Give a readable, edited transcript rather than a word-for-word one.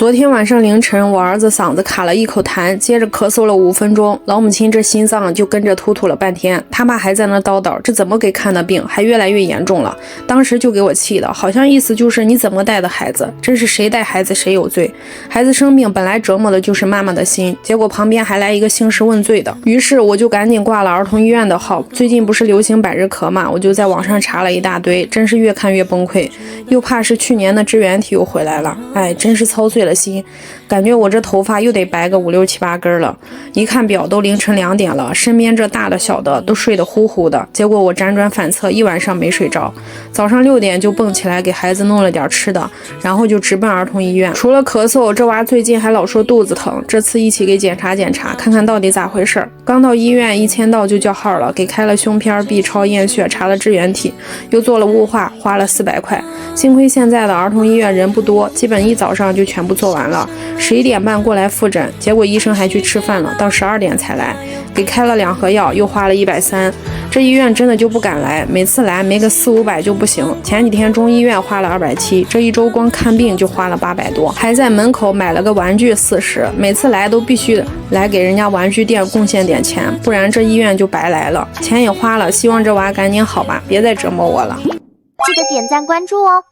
昨天晚上凌晨，我儿子嗓子卡了一口痰，接着咳嗽了5分钟，老母亲这心脏就跟着突突了半天。他爸还在那叨叨，这怎么给看的病，还越来越严重了。当时就给我气的，好像意思就是你怎么带的孩子，真是谁带孩子谁有罪。孩子生病本来折磨的就是妈妈的心，结果旁边还来一个兴师问罪的。于是我就赶紧挂了儿童医院的号。最近不是流行百日咳嘛，我就在网上查了一大堆，真是越看越崩溃，又怕是去年的支原体又回来了。哎，真是操碎了心，感觉我这头发又得白个5、6、7、8根了。一看表都凌晨2点了，身边这大的小的都睡得呼呼的，结果我辗转反侧一晚上没睡着，早上6点就蹦起来给孩子弄了点吃的，然后就直奔儿童医院。除了咳嗽，这娃最近还老说肚子疼，这次一起给检查检查，看看到底咋回事。刚到医院1000到就叫号了，给开了胸片、B 超、验血，查了支原体，又做了雾化，花了400块。幸亏现在的儿童医院人不多，基本一早上就全部做完了。11点半过来复诊，结果医生还去吃饭了，到12点才来，给开了2盒药，又花了130。这医院真的就不敢来，每次来没个4、500就不行。前几天中医院花了270，这一周光看病就花了800多，还在门口买了个玩具40。每次来都必须来给人家玩具店贡献点钱，不然这医院就白来了，钱也花了。希望这娃赶紧好吧，别再折磨我了。记得点赞关注哦。